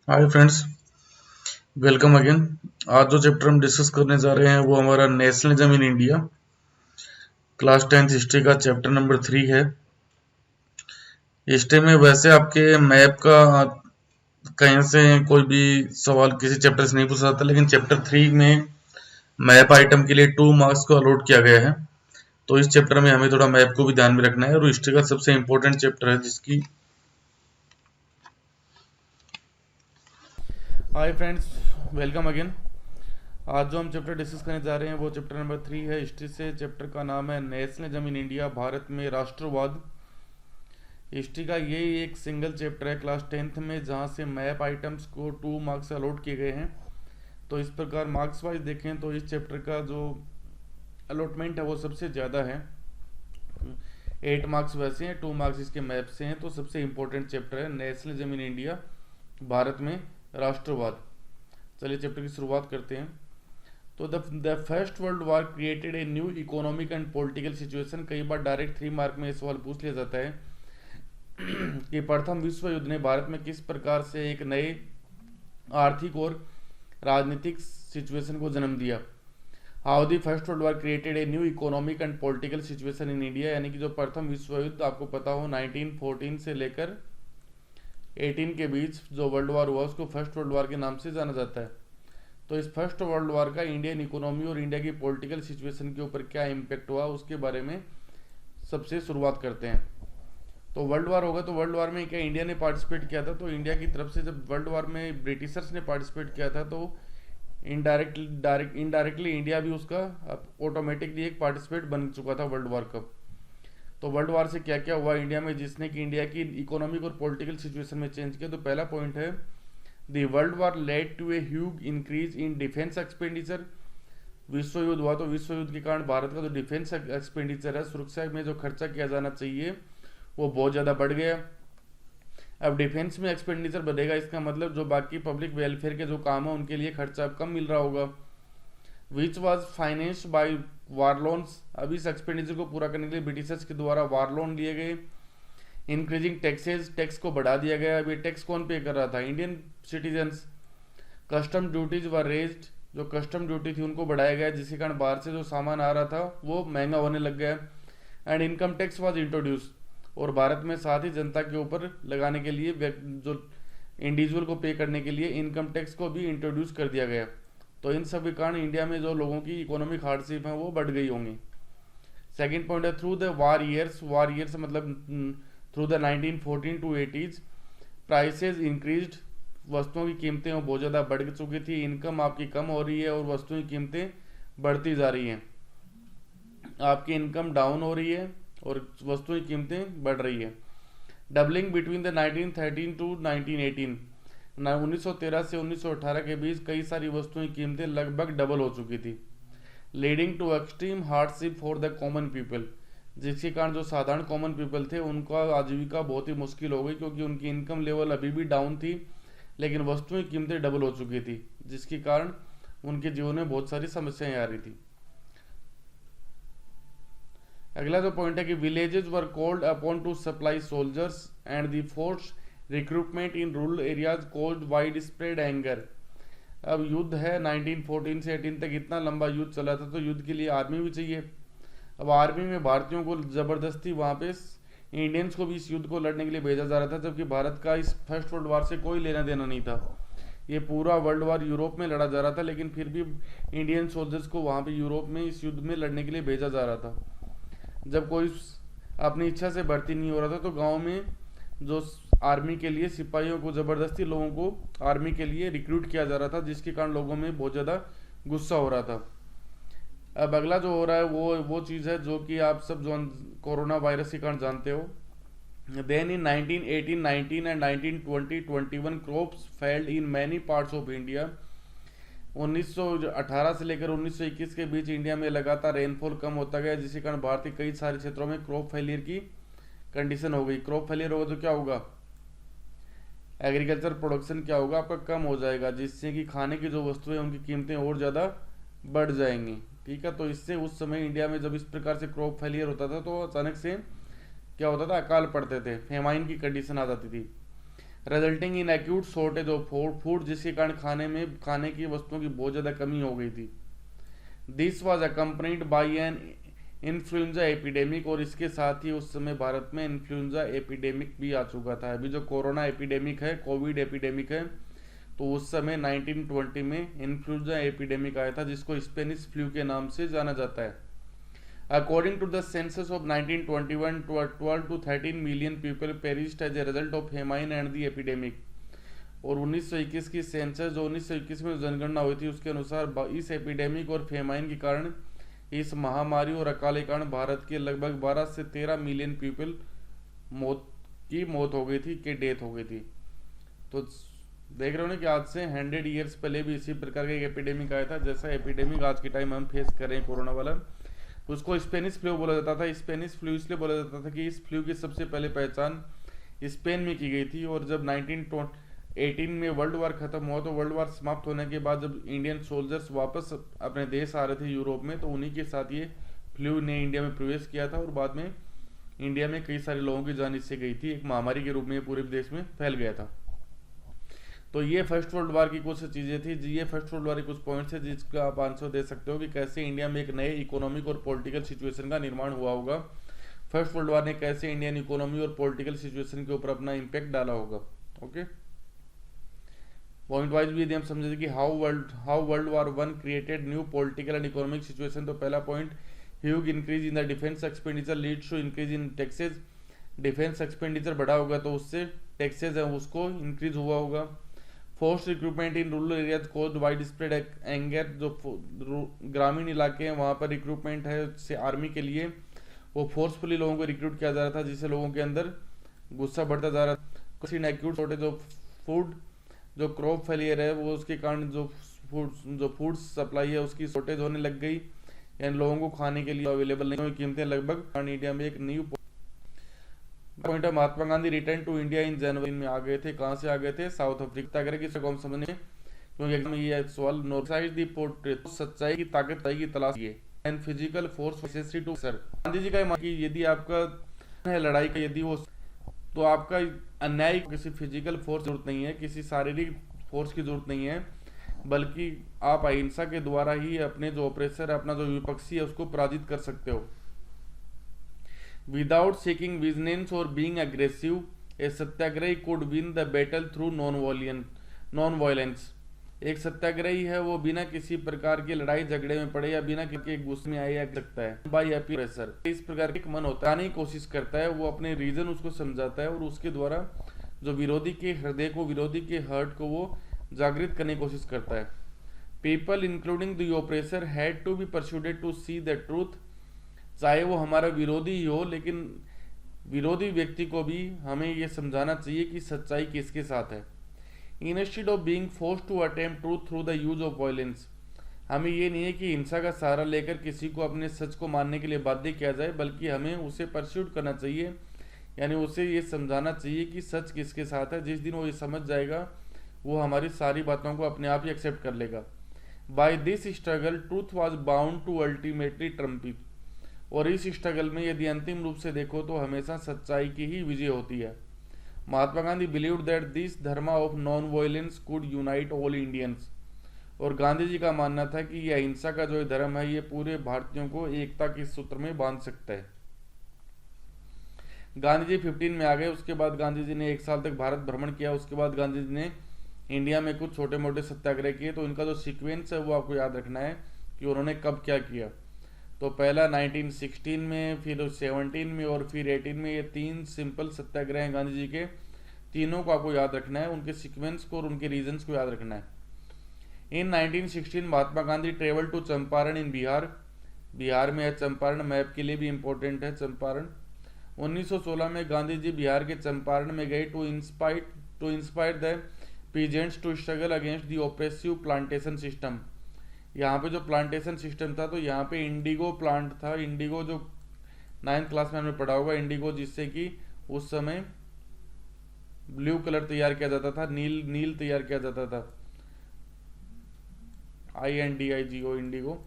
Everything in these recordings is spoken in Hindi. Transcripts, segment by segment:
Hi friends, welcome again. आज जो चैप्टर हम डिस्कस करने जा रहे हैं वो हमारा nationalism in India class 10th history का चैप्टर नंबर 3 है। हिस्ट्री में वैसे आपके मैप का कहीं से कोई भी सवाल किसी चैप्टर से नहीं पूछा जाता, लेकिन चैप्टर 3 में मैप आइटम के लिए 2 मार्क्स को अलॉट किया गया है। तो इस चैप्टर में हमें थोड़ा मैप को भी ध्यान में रखना है और हिस्ट्री का सबसे इंपॉर्टेंट चैप्टर है जिसकी। Hi friends, welcome again. आज जो हम चैप्टर डिस्कस करने जा रहे हैं वो चैप्टर नंबर 3 है हिस्ट्री से। चैप्टर का नाम है नेशनलिज्म इन इंडिया, भारत में राष्ट्रवाद। हिस्ट्री का ये एक सिंगल चैप्टर है क्लास 10th में, जहाँ से मैप आइटम्स को 2 मार्क्स अलॉट किए गए हैं। तो इस प्रकार मार्क्स वाइज देखें तो इस चैप्टर का जो अलॉटमेंट है वो सबसे ज़्यादा है। 8 मार्क्स वैसे हैं, 2 मार्क्स इसके मैप से हैं। तो सबसे इम्पोर्टेंट चैप्टर है नेशनलिज्म इन इंडिया, भारत में राष्ट्रवाद। चलिए चैप्टर की शुरुआत करते हैं। तो the first world war created a new economic and political situation. कई बार डायरेक्ट 3 मार्क में ये सवाल पूछ लिया जाता है कि प्रथम विश्व युद्ध ने भारत में किस प्रकार से एक नए आर्थिक और राजनीतिक सिचुएशन को जन्म दिया। How the first world war created a new economic and political situation in India, यानी कि जो प्रथम विश्व युद्ध आपको पता हो 1914 से लेकर 18 के बीच जो वर्ल्ड वॉर हुआ उसको फर्स्ट वर्ल्ड वॉर के नाम से जाना जाता है। तो इस फर्स्ट वर्ल्ड वॉर का इंडियन इकोनॉमी और इंडिया की पॉलिटिकल सिचुएशन के ऊपर क्या इम्पेक्ट हुआ उसके बारे में सबसे शुरुआत करते हैं। तो वर्ल्ड वॉर होगा तो वर्ल्ड वॉर में क्या इंडिया ने पार्टिसिपेट किया था। तो इंडिया की तरफ से जब वर्ल्ड वॉर में ब्रिटिशर्स ने पार्टिसिपेट किया था तो इनडायरेक्टली इंडिया भी उसका ऑटोमेटिकली एक पार्टिसिपेट बन चुका था वर्ल्ड वॉर का। तो वर्ल्ड वॉर से क्या क्या हुआ इंडिया में जिसने कि इंडिया की इकोनॉमिक और पॉलिटिकल सिचुएशन में चेंज किया। तो पहला पॉइंट है the world war led to a huge increase in defence expenditure. विश्व युद्ध हुआ तो विश्व युद्ध के कारण भारत का जो डिफेंस एक्सपेंडिचर है, सुरक्षा में जो खर्चा किया जाना चाहिए वो बहुत ज़्यादा बढ़ गया। अब डिफेंस में एक्सपेंडिचर बढ़ेगा, इसका मतलब जो बाकी पब्लिक वेलफेयर के जो काम है उनके लिए खर्चा अब कम मिल रहा होगा। Which was financed by war loans. अब इस एक्सपेंडिचर को पूरा करने के लिए ब्रिटिशर्स के द्वारा वार लोन लिए गए। इंक्रीजिंग टैक्सेस, टैक्स को बढ़ा दिया गया। अब ये टैक्स कौन पे कर रहा था, इंडियन सिटीजन्स। कस्टम ड्यूटीज वर रेज्ड, जो कस्टम ड्यूटी थी उनको बढ़ाया गया जिसके कारण बाहर से जो सामान आ रहा था वो महंगा होने लग गया। And income tax was introduce, और भारत में साथ ही जनता के ऊपर लगाने के लिए जो इंडिविजुअल को पे करने के लिए इनकम टैक्स को भी इंट्रोड्यूस कर दिया गया। तो इन सब के कारण इंडिया में जो लोगों की इकोनॉमिक हार्डशिप है वो बढ़ गई होंगी। सेकेंड पॉइंट है थ्रू द वार ईयर्स मतलब through the 1914 to 80s prices increased. वस्तुओं की कीमतें वो बहुत ज़्यादा बढ़ चुकी थी, इनकम आपकी कम हो रही है और वस्तुओं की कीमतें बढ़ती जा रही हैं। आपकी इनकम डाउन हो रही है और वस्तुओं की कीमतें बढ़ रही है। डबलिंग बिटवीन द 1913 टू 1918, 1913 से 1918 के बीच कई सारी वस्तुओं की कीमतें लगभग डबल हो चुकी थी। Leading to extreme hardship for the common people, जिसके कारण जो साधारण कॉमन पीपल थे उनका आजीविका बहुत ही मुश्किल हो गई, क्योंकि उनकी इनकम लेवल अभी भी डाउन थी लेकिन वस्तुओं की कीमतें डबल हो चुकी थी, जिसके कारण उनके जीवन में बहुत सारी समस्याएं आ रही थी। अगला जो पॉइंट है कि villages were called upon two supply soldiers and the force recruitment in rural areas caused wide spread anger. अब युद्ध है 1914 से 18 तक, इतना लंबा युद्ध चला था तो युद्ध के लिए आर्मी भी चाहिए। अब आर्मी में भारतीयों को ज़बरदस्ती वहाँ पे इंडियंस को भी इस युद्ध को लड़ने के लिए भेजा जा रहा था, जबकि भारत का इस फर्स्ट वर्ल्ड वार से कोई लेना देना नहीं था। ये पूरा वर्ल्ड वार यूरोप में लड़ा जा रहा था, लेकिन फिर भी इंडियन सोल्जर्स को वहाँ पे यूरोप में इस युद्ध में लड़ने के लिए भेजा जा रहा था। जब कोई अपनी इच्छा से भर्ती नहीं हो रहा था तो गाँव में जो आर्मी के लिए सिपाहियों को ज़बरदस्ती लोगों को आर्मी के लिए रिक्रूट किया जा रहा था, जिसके कारण लोगों में बहुत ज़्यादा गुस्सा हो रहा था। अब अगला जो हो रहा है वो चीज़ है जो कि आप सब जो कोरोना वायरस के कारण जानते हो। Then in 1918, 19 and 1920, 21 crops failed in many parts of India. 1918 से लेकर 1921 के बीच इंडिया में लगातार रेनफॉल कम होता गया, जिसके कारण भारत के कई सारे क्षेत्रों में क्रॉप फेलियर की कंडीशन हो गई। क्रॉप फेलियर होगा तो क्या होगा, एग्रीकल्चर प्रोडक्शन क्या होगा आपका कम हो जाएगा, जिससे कि खाने की जो वस्तुएं उनकी कीमतें और ज़्यादा बढ़ जाएंगी। ठीक है, तो इससे उस समय इंडिया में जब इस प्रकार से क्रॉप फेलियर होता था तो अचानक से क्या होता था, अकाल पड़ते थे, फेमाइन की कंडीशन आ जाती थी। Resulting in acute shortage of food, जिसके कारण खाने की वस्तुओं की बहुत ज़्यादा कमी हो गई थी। This was accompanied by an influenza epidemic, और इसके साथ ही उस समय भारत में इन्फ्लुएंजा एपिडेमिक भी आ चुका था। अभी जो कोरोना एपिडेमिक है, कोविड एपिडेमिक है, तो उस समय 1920 में इन्फ्लुएंजा एपिडेमिक आया था, जिसको स्पेनिश फ्लू के नाम से जाना जाता है। According to the census of 1921, 12 to 13 million people perished as a result of famine and the epidemic. और 1921 की सेंसस, जो 1921 में जनगणना हुई थी, उसके अनुसार इस एपिडेमिक और फेमाइन के कारण, इस महामारी और अकाल के कारण भारत के लगभग 12 से 13 मिलियन पीपल मौत हो गई थी, कि डेथ हो गई थी। तो देख रहे हो ना कि आज से 100 ईयर्स पहले भी इसी प्रकार का एक एपिडेमिक आया था, जैसा एपिडेमिक आज के टाइम हम फेस कर रहे हैं कोरोना वाला। उसको स्पेनिश फ्लू बोला जाता था। स्पेनिश फ्लू इसलिए बोला जाता था कि इस फ्लू की सबसे पहले पहचान स्पेन में की गई थी, और जब 1918 में वर्ल्ड वार खत्म हुआ, तो वर्ल्ड वार समाप्त होने के बाद जब इंडियन सोल्जर्स वापस अपने देश आ रहे थे यूरोप में, तो उन्हीं के साथ ये फ्लू ने इंडिया में प्रवेश किया था, और बाद में इंडिया में कई सारे लोगों की जान इससे गई थी। एक महामारी के रूप में पूरे देश में फैल गया था। तो ये फर्स्ट वर्ल्ड वार की कुछ चीज़ें थी, ये फर्स्ट वर्ल्ड वार के कुछ पॉइंट्स है जिसका आप आंसर दे सकते हो कि कैसे इंडिया में एक नए इकोनॉमिक और पॉलिटिकल सिचुएशन का निर्माण हुआ होगा। फर्स्ट वर्ल्ड वार ने कैसे इंडियन इकोनॉमी और पॉलिटिकल सिचुएशन के ऊपर अपना इम्पैक्ट डाला होगा। ओके, पॉइंट वाइज भी यदि हम समझे कि how world war one created new political and economic situation, तो पहला point, huge increase in the defence expenditure leads to increase in taxes. Defence expenditure बढ़ा होगा तो उससे टैक्सेस है उसको इंक्रीज हुआ होगा। Force recruitment in rural areas caused wide spread anger, जो ग्रामीण इलाके हैं वहाँ पर रिक्रूटमेंट है से आर्मी के लिए, वो फोर्सफुली लोगों को रिक्रूट किया जा रहा था, जिससे लोगों के अंदर गुस्सा बढ़ता जा रहा था। एक्यूट शॉर्टेज ऑफ फूड, जो क्रॉप फेलियर है वो उसके कारण जो फूड सप्लाई है उसकी शॉर्टेज होने लग गई, यानी लोगों को खाने के लिए अवेलेबल नहीं हुई, कीमतें लगभग इंडिया में एक न्यू पॉइंट है। Mahatma Gandhi return to India in January में आ गए थे। कहाँ से आ गए थे? South Africa. अगर किसी को हम समझने, क्योंकि ये सवाल नोटिसाइज दी पोर्ट्रेट, सच्चाई की ताकत की तलाश है and physical force necessary to sir. Gandhi ji का कि यदि आपका है लड़ाई का, यदि वो, तो आपका अन्याय किसी फिजिकल फोर्स की जरूरत नहीं है, किसी शारीरिक फोर्स की जरूरत नहीं है, बल्कि आप अहिंसा के द्वारा ही अपने जो ऑपरेसर है, अपना जो विपक्षी है, उसको पराजित कर सकते हो। विदाउट सीकिंग विजनेंस और being aggressive, a satyagrahi could win the battle through non violence. एक सत्याग्रही है वो बिना किसी प्रकार की लड़ाई झगड़े में पड़े या बिना किसी गुस्से में आए सकता है बाय प्रेशर। इस प्रकार के मन होता है, कोशिश करता है, वो अपने रीजन उसको समझाता है, और उसके द्वारा जो विरोधी के हृदय को, विरोधी के हर्ट को वो जागृत करने की कोशिश करता है। People including the oppressor had to be persuaded to see the truth, चाहे वो हमारा विरोधी ही हो, लेकिन विरोधी व्यक्ति को भी हमें ये समझाना चाहिए कि सच्चाई किसके साथ है। Instead of being forced to attempt truth through the use of violence, हमें ये नहीं है कि हिंसा का सहारा लेकर किसी को अपने सच को मानने के लिए बाध्य किया जाए, बल्कि हमें उसे परस्यूट करना चाहिए, यानी उसे ये समझाना चाहिए कि सच किसके साथ है। जिस दिन वो ये समझ जाएगा, वो हमारी सारी बातों को अपने आप ही एक्सेप्ट कर लेगा। By this struggle truth was bound to ultimately triumph, और इस स्ट्रगल में यदि अंतिम रूप से देखो तो हमेशा सच्चाई की ही विजय होती है। Mahatma Gandhi believed that this dharma of non violence could unite all Indians, और गांधी जी का मानना था कि यह अहिंसा का जो धर्म है, ये पूरे भारतीयों को एकता के सूत्र में बांध सकता है। गांधी जी 15 में आ गए। उसके बाद गांधी जी ने 1 साल तक भारत भ्रमण किया। उसके बाद गांधी जी ने इंडिया में कुछ छोटे मोटे सत्याग्रह किए। तो इनका जो सीक्वेंस है वो आपको याद रखना है कि उन्होंने कब क्या किया। तो पहला 1916 में, फिर 17 में और फिर 18 में। ये 3 सिंपल सत्याग्रह हैं गांधी जी के। तीनों को आपको याद रखना है, उनके सीक्वेंस को और उनके रीजंस को याद रखना है। इन 1916 महात्मा गांधी ट्रेवल टू चंपारण इन बिहार। बिहार में है चंपारण, मैप के लिए भी इम्पोर्टेंट है चंपारण। 1916 में गांधी जी बिहार के चंपारण में गए to inspire the peasants to struggle against the oppressive plantation system. यहाँ पे जो प्लांटेशन सिस्टम था, तो यहाँ पे इंडिगो प्लांट था। इंडिगो जो 9th क्लास में हमने पढ़ा होगा, इंडिगो, जिससे कि उस समय ब्लू कलर तैयार किया जाता था, नील तैयार किया जाता था, INDIGO, इंडिगो।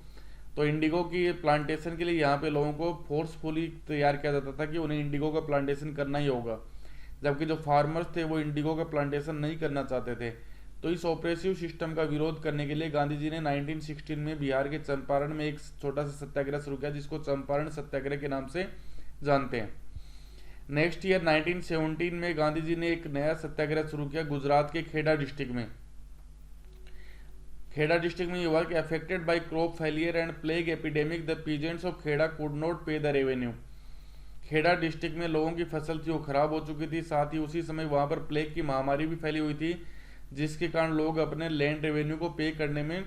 तो इंडिगो की प्लांटेशन के लिए यहाँ पे लोगों को फोर्सफुली तैयार किया जाता था कि उन्हें इंडिगो का प्लांटेशन करना ही होगा। जबकि जो फार्मर्स थे वो इंडिगो का प्लांटेशन नहीं करना चाहते थे। तो इस ऑपरेसिव सिस्टम का विरोध करने के लिए गांधी जी ने 1916 में बिहार के चंपारण में एक छोटा सा सत्याग्रह शुरू किया, जिसको चंपारण सत्याग्रह के नाम से जानते हैं। नेक्स्ट ईयर 1917 में गांधी जी ने एक नया सत्याग्रह शुरू किया गुजरात के खेड़ा डिस्ट्रिक्ट में। खेड़ा डिस्ट्रिक्ट में ये हुआ कि affected by crop failure and plague epidemic the peasants of Kheda could not pay the revenue. Kheda district में लोगों की फसल थी वो खराब हो चुकी थी, साथ ही उसी समय वहां पर प्लेग की महामारी भी फैली हुई थी, जिसके कारण लोग अपने लैंड रेवेन्यू को पे करने में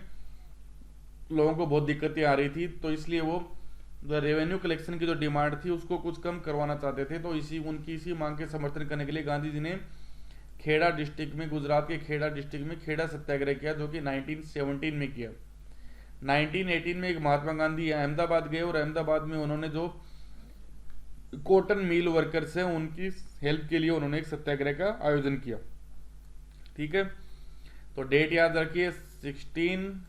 लोगों को बहुत दिक्कतें आ रही थी। तो इसलिए वो रेवेन्यू कलेक्शन की जो डिमांड थी उसको कुछ कम करवाना चाहते थे। तो इसी मांग के समर्थन करने के लिए गांधी जी ने खेड़ा डिस्ट्रिक्ट में, गुजरात के खेड़ा डिस्ट्रिक्ट में खेड़ा सत्याग्रह किया, जो कि 1917 में किया। 1918 में एक महात्मा गांधी अहमदाबाद गए और अहमदाबाद में उन्होंने जो कॉटन मिल वर्कर्स हैं उनकी हेल्प के लिए उन्होंने एक सत्याग्रह का आयोजन किया। ठीक है, तो डेट याद रखिए 16,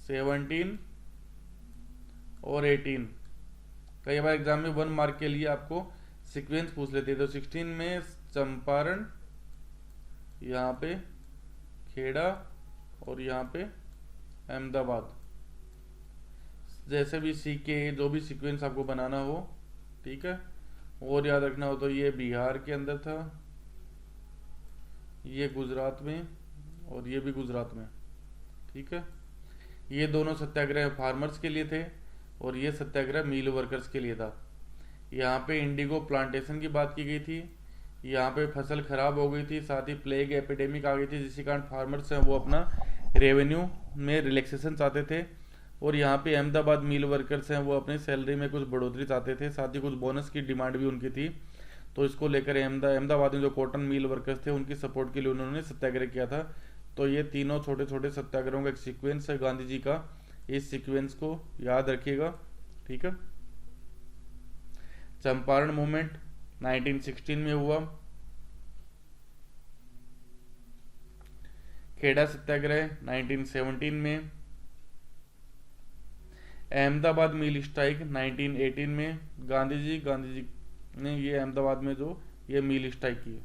17 और 18। कई बार एग्जाम में 1 मार्क के लिए आपको सीक्वेंस पूछ लेते हैं। तो 16 में चंपारण, यहाँ पे खेड़ा और यहाँ पे अहमदाबाद, जैसे भी सीखे जो भी सीक्वेंस आपको बनाना हो। ठीक है, और याद रखना हो तो ये बिहार के अंदर था, ये गुजरात में और ये भी गुजरात में। ठीक है, ये दोनों सत्याग्रह फार्मर्स के लिए थे और ये सत्याग्रह मिल वर्कर्स के लिए था। यहाँ पे इंडिगो प्लांटेशन की बात की गई थी, यहाँ पे फसल खराब हो गई थी, साथ ही प्लेग एपिडेमिक आ गई थी, जिसके कारण फार्मर्स हैं वो अपना रेवेन्यू में रिलैक्सेशन चाहते थे। और यहाँ पे अहमदाबाद मिल वर्कर्स हैं वो अपनी सैलरी में कुछ बढ़ोतरी चाहते थे, साथ ही कुछ बोनस की डिमांड भी उनकी थी। तो इसको लेकर अहमदाबाद में जो कॉटन मिल वर्कर्स थे उनकी सपोर्ट के लिए उन्होंने सत्याग्रह किया था। तो ये तीनों छोटे छोटे सत्याग्रहों का एक सीक्वेंस है गांधी जी का, इस सीक्वेंस को याद रखिएगा। ठीक है, चंपारण मूवमेंट 1916 में हुआ, खेड़ा सत्याग्रह 1917 में, अहमदाबाद मिल स्ट्राइक 1918 में। गांधी जी ने ये अहमदाबाद में जो ये मिल स्ट्राइक की।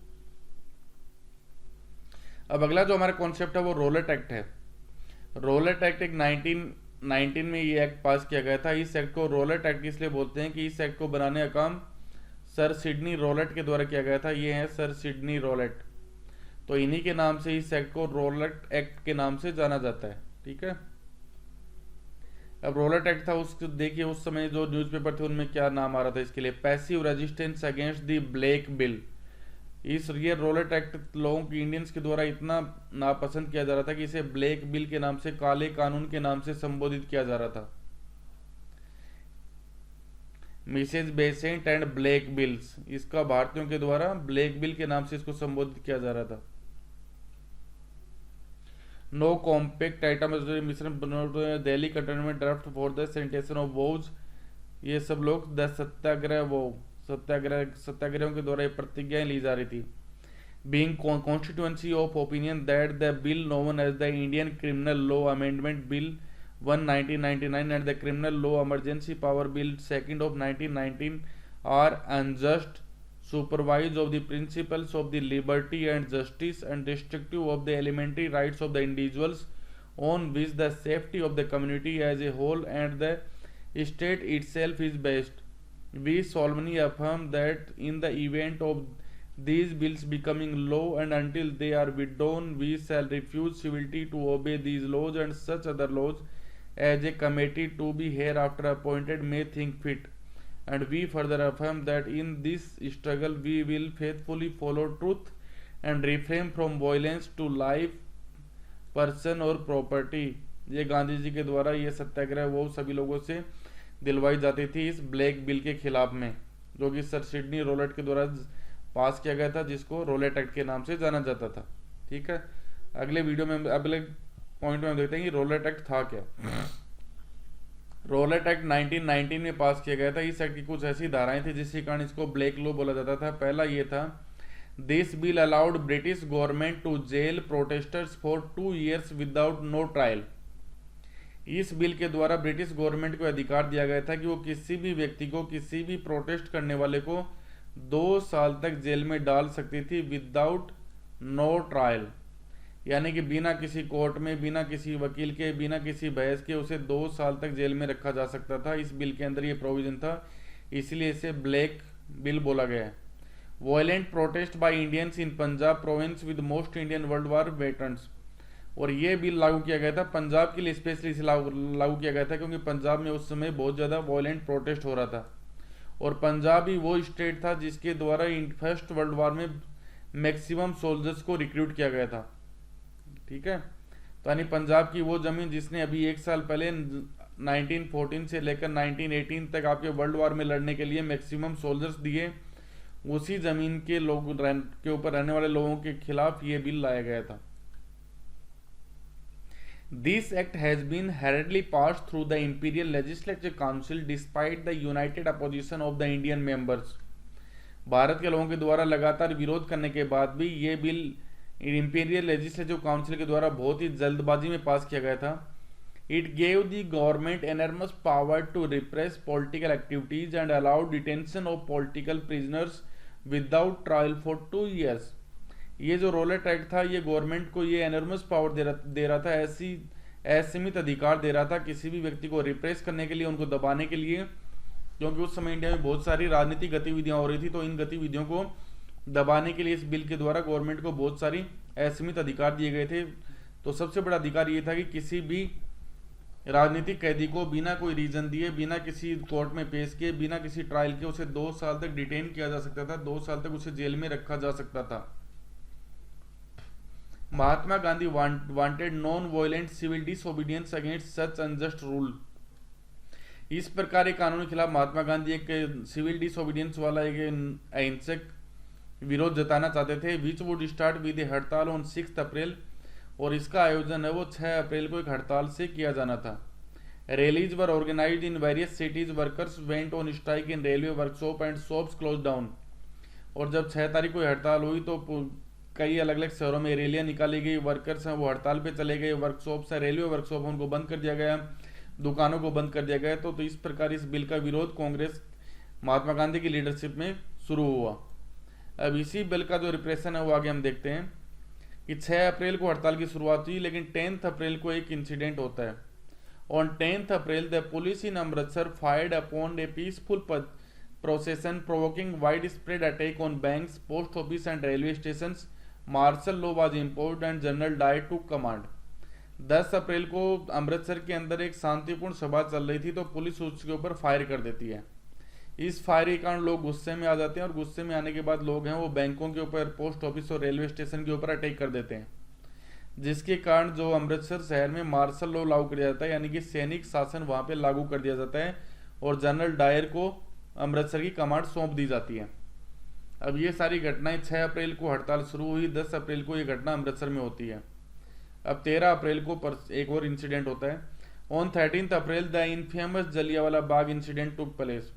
अब अगला जो हमारा कॉन्सेप्ट है वो रोलेट एक्ट है। रोलेट एक्ट एक 1919 में ये एक्ट पास किया गया था। इस एक्ट को रोलेट एक्ट इसलिए बोलते हैं कि इस एक्ट को बनाने का काम सर सिडनी रोलेट के द्वारा किया गया था। ये है सर सिडनी रोलेट, तो इन्हीं के नाम से इस एक्ट को रोलेट एक्ट के नाम से जाना जाता है। ठीक है, अब रोलेट एक्ट था, उसको देखिए उस समय जो न्यूज़पेपर थे उनमें क्या नाम आ रहा था इसके लिए, passive resistance against the black bill. ये रोलेट एक्ट लोगों की इंडियंस के द्वारा इतना नापसंद किया जा रहा था कि इसे ब्लैक बिल के नाम से, काले कानून के नाम से संबोधित किया जा रहा था। Mrs Besant and black bills, इसका भारतीयों के द्वारा ब्लैक बिल के नाम से इसको संबोधित किया जा रहा था। नो कॉम्पैक्ट आइटम मिश्रण Delhi containment draft for the सेंटेशन ऑफ वोज। ये सब लोग द सत्याग्रहों के द्वारा प्रतिज्ञाएं ली जा रही थी। Being constituency of opinion that the bill known as the Indian criminal law amendment bill 1 1999 and the criminal law emergency power bill 2 of 1919 are unjust, supervise of the principles of the liberty and justice and restrictive of the elementary rights of the individuals on which the safety of the community as a whole and the state itself is based. We solemnly affirm that in the event of these bills becoming law and until they are withdrawn, we shall refuse civility to obey these laws and such other laws as a committee to be hereafter appointed may think fit. And we further affirm that in this struggle we will faithfully follow truth and refrain from violence to life, person और property। ये गांधी जी के द्वारा ये सत्याग्रह वो सभी लोगों से दिलवाई जाती थी इस ब्लैक बिल के खिलाफ में, जो कि सर सिडनी रोलेट के द्वारा पास किया गया था, जिसको रोलेट एक्ट के नाम से जाना जाता था। ठीक है, अगले वीडियो में अगले पॉइंट में हम देखते हैं कि रोलेट एक्ट था क्या। रोलेट एक्ट 1919 में पास किया गया था। इस एक्ट की कुछ ऐसी धाराएं थी जिसके कारण इसको ब्लैक लॉ बोला जाता था। पहला ये था, this bill allowed British government to jail protesters for 2 years without no trial. इस बिल के द्वारा ब्रिटिश गवर्नमेंट को अधिकार दिया गया था कि वो किसी भी व्यक्ति को, किसी भी प्रोटेस्ट करने वाले को 2 साल तक जेल में डाल सकती थी विदाउट नो ट्रायल, यानी कि बिना किसी कोर्ट में, बिना किसी वकील के, बिना किसी बहस के उसे 2 साल तक जेल में रखा जा सकता था। इस बिल के अंदर ये प्रोविजन था, इसलिए इसे ब्लैक बिल बोला गया है। Violent protest by Indians in Punjab province with most Indian world war veterans, और ये बिल लागू किया गया था पंजाब के लिए, स्पेशली इसे लागू किया गया था क्योंकि पंजाब में उस समय बहुत ज़्यादा वॉयलेंट प्रोटेस्ट हो रहा था, और पंजाब ही वो स्टेट था जिसके द्वारा फर्स्ट वर्ल्ड वार में मैक्सिमम सोल्जर्स को रिक्रूट किया गया था। ठीक है, तो यानी पंजाब की वो जमीन जिसने अभी 1 साल पहले 1914 से लेकर 1918 तक आपके वर्ल्ड वार में लड़ने के लिए मैक्सिमम सोल्जर्स दिए, उसी जमीन के लोग के ऊपर रहने वाले लोगों के खिलाफ ये बिल लाया गया था। This act has been hurriedly passed through the Imperial Legislative Council despite the united opposition of the Indian members. Bharat के लोगों के द्वारा लगातार विरोध करने के बाद भी ये बिल इंपीरियल लेजिस्लेटिव काउंसिल के द्वारा बहुत ही जल्दबाजी में पास किया गया था। It gave the government enormous power to repress political activities and allowed detention of political prisoners without trial for 2 years। ये जो रोलेट एक्ट था ये गवर्नमेंट को ये एनर्मस पावर दे रहा था, ऐसी असीमित अधिकार दे रहा था किसी भी व्यक्ति को रिप्रेस करने के लिए, उनको दबाने के लिए, क्योंकि उस समय इंडिया में बहुत सारी राजनीतिक गतिविधियां हो रही थी, तो इन गतिविधियों को दबाने के लिए इस बिल के द्वारा गवर्नमेंट को बहुत सारी असीमित अधिकार दिए गए थे। तो सबसे बड़ा अधिकार ये था कि किसी भी राजनीतिक कैदी को बिना कोई रीजन दिए, बिना किसी कोर्ट में पेश किए, बिना किसी ट्रायल के उसे 2 साल तक डिटेन किया जा सकता था, 2 साल तक उसे जेल में रखा जा सकता था। Mahatma Gandhi wanted non violent civil disobedience against such unjust rule. इस प्रकार के कानून के खिलाफ महात्मा गांधी एक सिविल डिसोबीडियंस वाला एक अहिंसक विरोध जताना चाहते थे, विच वुड स्टार्ट विद हड़ताल ऑन 6 अप्रैल, और इसका आयोजन है वो 6 अप्रैल को एक हड़ताल से किया जाना था। Rallies were organised in various cities, workers went on strike in railway workshop and shops close down. और जब 6 तारीख को हड़ताल हुई तो कई अलग अलग शहरों में रैलियां निकाली गई, वर्कर्स हैं वो हड़ताल पे चले गए, वर्कशॉप्स है रेलवे वर्कशॉप उनको बंद कर दिया गया, दुकानों को बंद कर दिया गया। तो इस प्रकार इस बिल का विरोध कांग्रेस महात्मा गांधी की लीडरशिप में शुरू हुआ। अब इसी बिल का जो रिप्रेशन है वो आगे हम देखते हैं कि 6 अप्रैल को हड़ताल की शुरुआत हुई, लेकिन 10 अप्रैल को एक इंसिडेंट होता है। On 10 April the police in Amritsar fired upon a peaceful procession provoking wide spread attack on banks, post office and railway station. Martial law was imposed and general Dyer took command. 10 अप्रैल को अमृतसर के अंदर एक शांतिपूर्ण सभा चल रही थी, तो पुलिस उसके ऊपर फायर कर देती है। इस फायर के कारण लोग गुस्से में आ जाते हैं, और गुस्से में आने के बाद लोग हैं वो बैंकों के ऊपर, पोस्ट ऑफिस और रेलवे स्टेशन के ऊपर अटैक कर देते हैं, जिसके कारण जो अमृतसर शहर में मार्शल लॉ लागू कर दिया जाता है, यानी कि सैनिक शासन वहां पे लागू कर दिया जाता है, और जनरल डायर को अमृतसर की कमांड सौंप दी जाती है। अब ये सारी घटनाएं 6 अप्रैल को हड़ताल शुरू हुई, 10 अप्रैल को ये घटना अमृतसर में होती है। अब 13 अप्रैल को एक और इंसिडेंट होता है। On 13 April the infamous Jallianwala Bagh incident took place.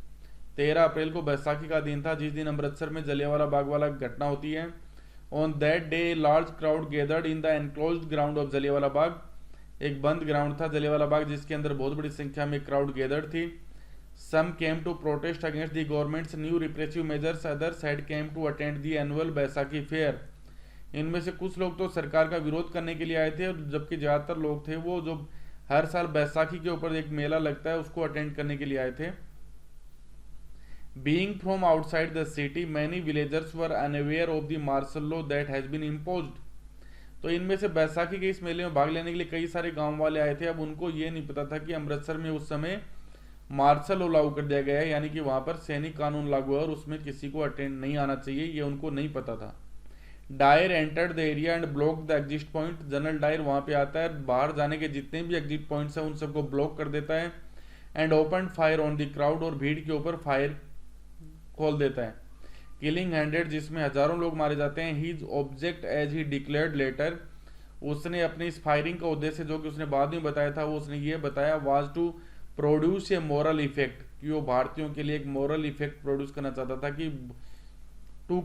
13 अप्रैल को बैसाखी का दिन था, जिस दिन अमृतसर में जलियांवाला बाग वाला घटना होती है। On that day large crowd gathered in the enclosed ground of Jallianwala Bagh. एक बंद ग्राउंड था जलियांवाला बाग, जिसके अंदर बहुत बड़ी संख्या में क्राउड गैदर्ड थी। Some came to protest against the government's new repressive measures, others had came to attend the annual Baisakhi fair. इनमें से कुछ लोग तो सरकार का विरोध करने के लिए आए थे, जबकि ज्यादातर लोग थे वो जो हर साल बैसाखी के ऊपर एक मेला लगता है उसको अटेंड करने के लिए आए थे। Being from outside the city, many villagers were unaware of the martial law that has been imposed। तो इनमें से बैसाखी के इस मेले में भाग लेने के लिए कई सारे गांव वाले आए थे। अब उनको ये नहीं पता था कि अमृतसर में उस समय मार्शल लॉ लागू कर दिया गया है, यानी कि वहां पर सैनिक कानून लागू है और उसमें किसी को अटेंड नहीं आना चाहिए, ये उनको नहीं पता था। Dyer entered the area and block the exit point. General Dyer वहां पे आता है, बाहर जाने के जितने भी एग्जिट पॉइंट्स हैं उन सबको ब्लॉक कर देता है। And open fire on the crowd, और भीड़ के ऊपर फायर खोल देता है। किलिंग हंड्रेड, जिसमें हजारों लोग मारे जाते हैं। His object as he declared later, उसने अपनी इस फायरिंग का उद्देश्य जो कि उसने बाद में बताया था, वो उसने ये बताया was to produce a moral effect, कि वो भारतीयों के लिए एक मोरल इफेक्ट प्रोड्यूस करना चाहता था, कि to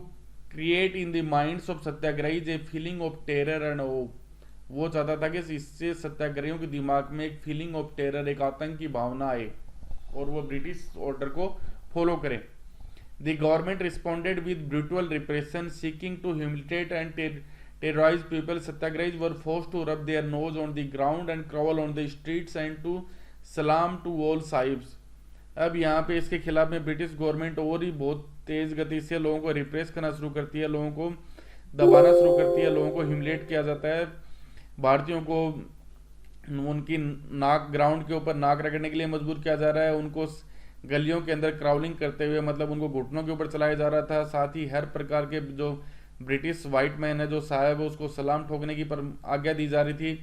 create in the minds of satyagrahis a feeling of terror and hope. वो चाहता था कि इससे सत्याग्रहियों के दिमाग में एक फीलिंग ऑफ टेरर, एक आतंक की भावना आए और वो ब्रिटिश ऑर्डर को फॉलो करें। The government responded with brutal repression, seeking to humiliate and terrorize people. Satyagrahis were forced to rub their nose on the ground and crawl on the streets and to salam to all sahibs. अब यहाँ पे इसके खिलाफ में ब्रिटिश गवर्नमेंट और ही बहुत तेज गति से लोगों को रिप्रेस करना शुरू करती है, लोगों को दबाना शुरू करती है, लोगों को ह्यूमिलेट किया जाता है। भारतीयों को उनकी नाक ग्राउंड के ऊपर नाक रगड़ने के लिए मजबूर किया जा रहा है, उनको गलियों के अंदर क्राउलिंग करते हुए मतलब उनको घुटनों के ऊपर चलाया जा रहा था। साथ ही हर प्रकार के जो ब्रिटिश वाइट मैन है, जो साहब है, उसको सलाम ठोकने की पर आज्ञा दी जा रही थी।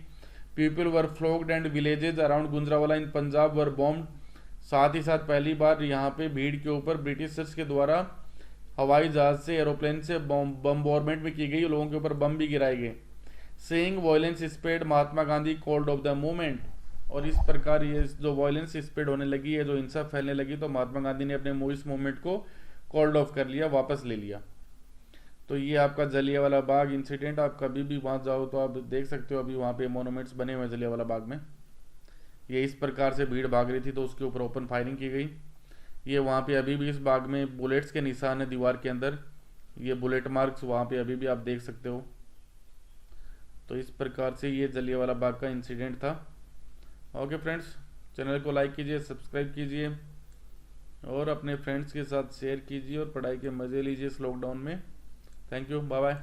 People were flogged and villages around Gujranwala in Punjab were bomb. साथ ही साथ पहली बार यहाँ पे भीड़ के ऊपर ब्रिटिशर्स के द्वारा हवाई जहाज से, एरोप्लेन से बम्बॉर्मेंट भी की गई, लोगों के ऊपर बम भी गिराए गए। Saying violence spread, Mahatma Gandhi called off the movement. और इस प्रकार ये जो वायलेंस स्प्रेड होने लगी है, जो हिंसा फैलने लगी, तो महात्मा गांधी ने अपने इस मूवमेंट को कॉल्ड ऑफ कर लिया, वापस ले लिया। तो ये आपका जलियांवाला बाग इंसिडेंट, आप कभी भी वहाँ जाओ तो आप देख सकते हो, अभी वहाँ पे मोनूमेंट्स बने हुए हैं जलियांवाला बाग में। ये इस प्रकार से भीड़ भाग रही थी तो उसके ऊपर ओपन फायरिंग की गई। ये वहाँ पे अभी भी इस बाग में बुलेट्स के निशान है दीवार के अंदर, ये बुलेट मार्क्स वहाँ पे अभी भी आप देख सकते हो। तो इस प्रकार से ये जलियांवाला बाग का इंसिडेंट था। ओके फ्रेंड्स, चैनल को लाइक कीजिए, सब्सक्राइब कीजिए और अपने फ्रेंड्स के साथ शेयर कीजिए और पढ़ाई के मज़े लीजिए इस लॉकडाउन में। Thank you, bye bye.